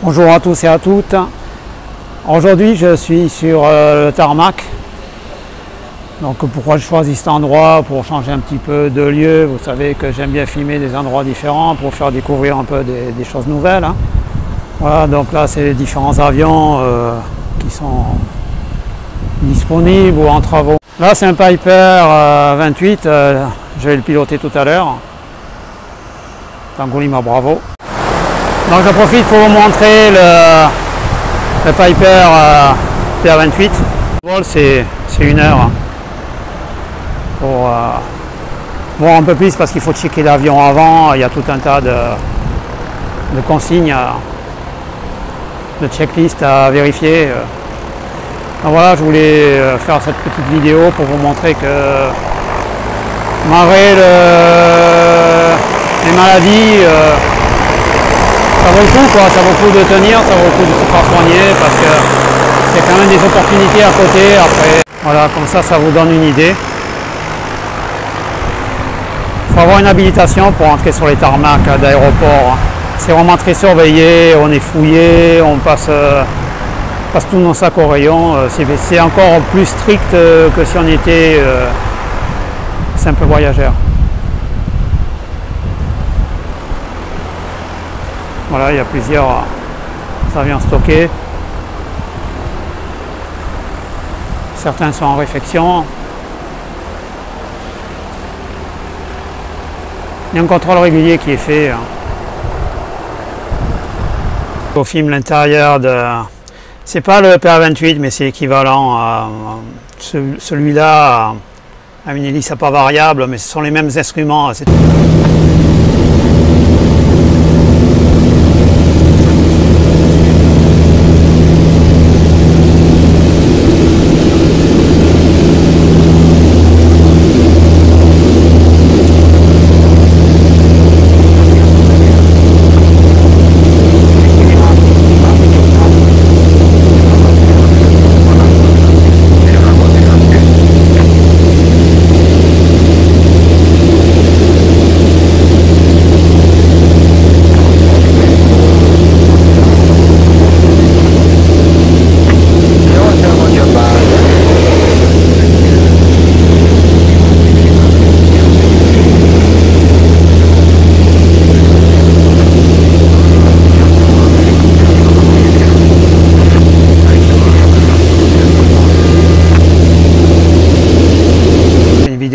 Bonjour à tous et à toutes. Aujourd'hui je suis sur le tarmac. Donc pourquoi je choisis cet endroit? Pour changer un petit peu de lieu. Vous savez que j'aime bien filmer des endroits différents pour faire découvrir un peu des choses nouvelles. Hein. Voilà, donc là c'est les différents avions qui sont disponibles ou en travaux. Là c'est un Piper 28, je vais le piloter tout à l'heure. Tango Lima Bravo. Donc je profite pour vous montrer le Piper PR28. Le vol c'est 1 heure hein, pour voir un peu plus parce qu'il faut checker l'avion avant. Il y a tout un tas de consignes, de checklists à vérifier. Donc voilà, je voulais faire cette petite vidéo pour vous montrer que malgré les maladies, ça vaut le coup quoi, ça vaut le coup de tenir, ça vaut le coup de se faire soigner parce que c'est quand même des opportunités à côté après. Voilà, comme ça, ça vous donne une idée. Il faut avoir une habilitation pour entrer sur les tarmacs d'aéroport. C'est vraiment très surveillé, on est fouillé, on passe tous nos sacs au rayon. C'est encore plus strict que si on était simple voyageur. Voilà, il y a plusieurs avions stockés. Certains sont en réfection. Il y a un contrôle régulier qui est fait. On filme l'intérieur de... C'est pas le PR28, mais c'est équivalent à celui-là à une hélice à pas variable, mais ce sont les mêmes instruments.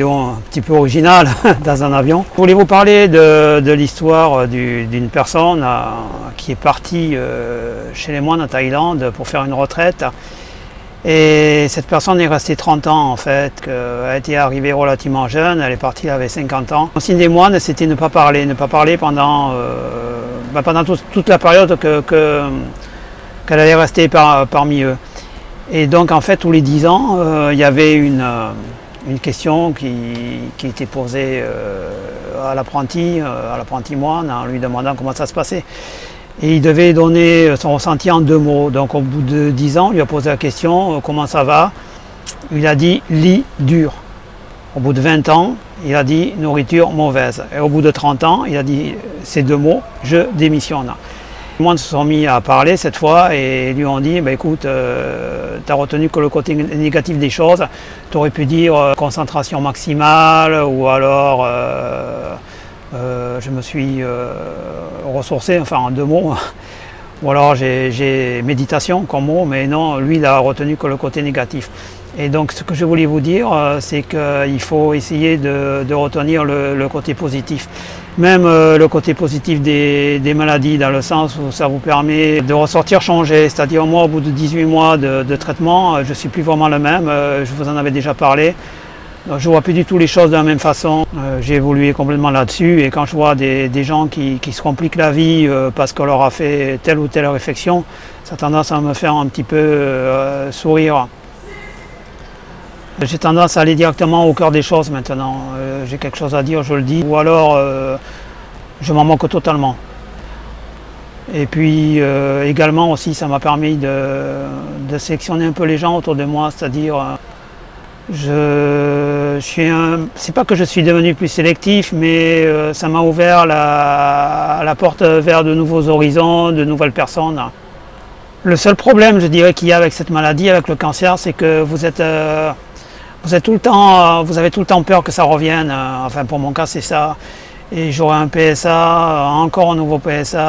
Un petit peu original dans un avion. Je voulais vous parler de l'histoire d'une personne qui est partie chez les moines en Thaïlande pour faire une retraite. Et cette personne est restée 30 ans en fait, elle était arrivée relativement jeune, elle est partie, elle avait 50 ans. Le signe des moines, c'était ne pas parler pendant toute la période qu'elle allait rester parmi eux. Et donc en fait tous les 10 ans, il y avait une question qui était posée à l'apprenti moine en lui demandant comment ça se passait. Et il devait donner son ressenti en 2 mots. Donc au bout de 10 ans, on lui a posé la question comment ça va. Il a dit lit dur. Au bout de 20 ans, il a dit nourriture mauvaise. Et au bout de 30 ans, il a dit ces 2 mots, je démissionne. Les moines se sont mis à parler cette fois et lui ont dit bah, écoute, tu as retenu que le côté négatif des choses, tu aurais pu dire concentration maximale ou alors je me suis ressourcé, enfin en 2 mots, ou alors j'ai méditation comme mot, mais non, lui il a retenu que le côté négatif. Et donc ce que je voulais vous dire, c'est qu'il faut essayer de retenir le côté positif. Même le côté positif des maladies, dans le sens où ça vous permet de ressortir changé. C'est-à-dire moi, au bout de 18 mois de traitement, je ne suis plus vraiment le même, je vous en avais déjà parlé. Donc, je ne vois plus du tout les choses de la même façon. J'ai évolué complètement là-dessus et quand je vois des gens qui se compliquent la vie parce qu'on leur a fait telle ou telle réflexion, ça a tendance à me faire un petit peu sourire. J'ai tendance à aller directement au cœur des choses maintenant. J'ai quelque chose à dire, je le dis, ou alors je m'en moque totalement. Et puis également aussi, ça m'a permis de sélectionner un peu les gens autour de moi, c'est-à-dire c'est pas que je suis devenu plus sélectif, mais ça m'a ouvert la porte vers de nouveaux horizons, de nouvelles personnes. Le seul problème, je dirais, qu'il y a avec cette maladie, avec le cancer, c'est que vous avez tout le temps peur que ça revienne. Enfin, pour mon cas, c'est ça. Et j'aurai un PSA, encore un nouveau PSA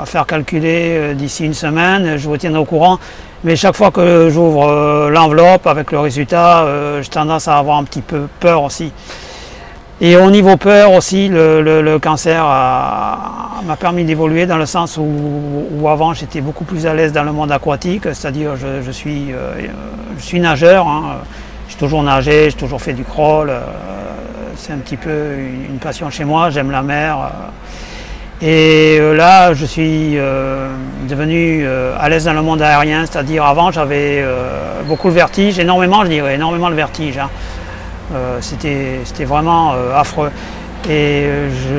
à faire calculer d'ici une semaine. Je vous tiendrai au courant. Mais chaque fois que j'ouvre l'enveloppe avec le résultat, j'ai tendance à avoir un petit peu peur aussi. Et au niveau peur aussi, le cancer m'a permis d'évoluer dans le sens où avant j'étais beaucoup plus à l'aise dans le monde aquatique, c'est-à-dire je suis nageur, hein. J'ai toujours nagé, j'ai toujours fait du crawl, c'est un petit peu une passion chez moi, j'aime la mer. Et là je suis devenu à l'aise dans le monde aérien, c'est-à-dire avant j'avais beaucoup de vertige, énormément je dirais, énormément de vertige, hein. C'était vraiment affreux. Et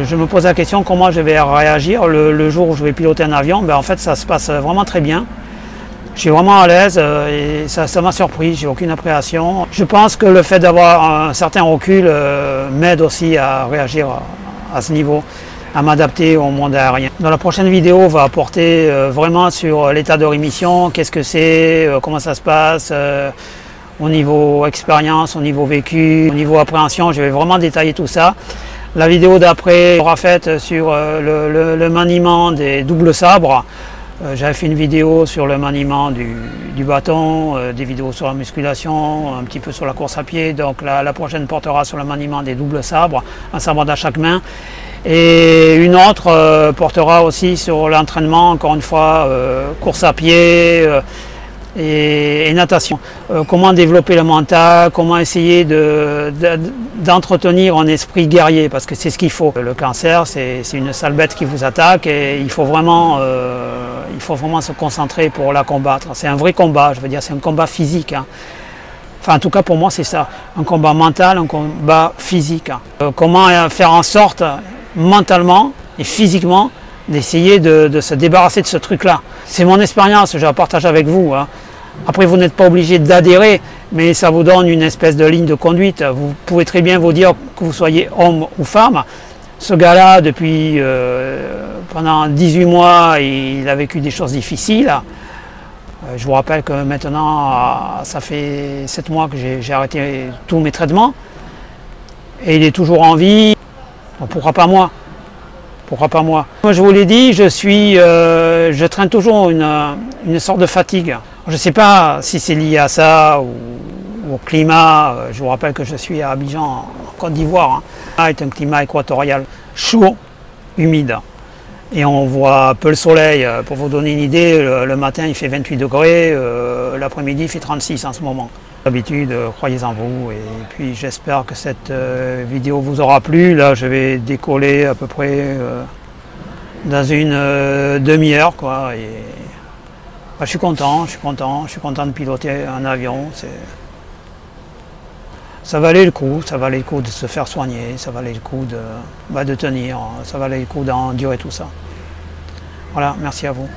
je me pose la question comment je vais réagir le jour où je vais piloter un avion. Ben, en fait, ça se passe vraiment très bien. Je suis vraiment à l'aise et ça m'a surpris, j'ai aucune appréhension. Je pense que le fait d'avoir un certain recul m'aide aussi à réagir à ce niveau, à m'adapter au monde aérien. Dans la prochaine vidéo, on va porter vraiment sur l'état de rémission, qu'est-ce que c'est, comment ça se passe. Au niveau expérience, au niveau vécu, au niveau appréhension, je vais vraiment détailler tout ça. La vidéo d'après sera faite sur le maniement des doubles sabres. J'avais fait une vidéo sur le maniement du bâton, des vidéos sur la musculation, un petit peu sur la course à pied. Donc la prochaine portera sur le maniement des doubles sabres, un sabre dans chaque main. Et une autre portera aussi sur l'entraînement, encore une fois, course à pied, et natation. Comment développer le mental, comment essayer d'entretenir un esprit guerrier, parce que c'est ce qu'il faut. Le cancer, c'est une sale bête qui vous attaque et il faut vraiment se concentrer pour la combattre. C'est un vrai combat, je veux dire, c'est un combat physique, hein. Enfin, en tout cas, pour moi, c'est ça. Un combat mental, un combat physique, hein. Comment faire en sorte, mentalement et physiquement, d'essayer de se débarrasser de ce truc-là. C'est mon expérience, je la partage avec vous, hein. Après, vous n'êtes pas obligé d'adhérer, mais ça vous donne une espèce de ligne de conduite. Vous pouvez très bien vous dire que vous soyez homme ou femme. Ce gars-là, depuis pendant 18 mois, il a vécu des choses difficiles. Je vous rappelle que maintenant, ça fait 7 mois que j'ai arrêté tous mes traitements. Et il est toujours en vie. Donc, pourquoi pas moi? Pourquoi pas moi? Moi, je vous l'ai dit, je traîne toujours une sorte de fatigue. Je ne sais pas si c'est lié à ça ou au climat. Je vous rappelle que je suis à Abidjan, en Côte d'Ivoire, hein. C'est un climat équatorial chaud, humide. Et on voit peu le soleil. Pour vous donner une idée, le matin il fait 28 degrés, l'après-midi il fait 36 en ce moment. D'habitude, croyez en vous, et puis j'espère que cette vidéo vous aura plu. Là, je vais décoller à peu près dans une demi-heure, quoi. Et je suis content de piloter un avion. Ça valait le coup, de se faire soigner, ça valait le coup de tenir, ça valait le coup d'endurer tout ça. Voilà, merci à vous.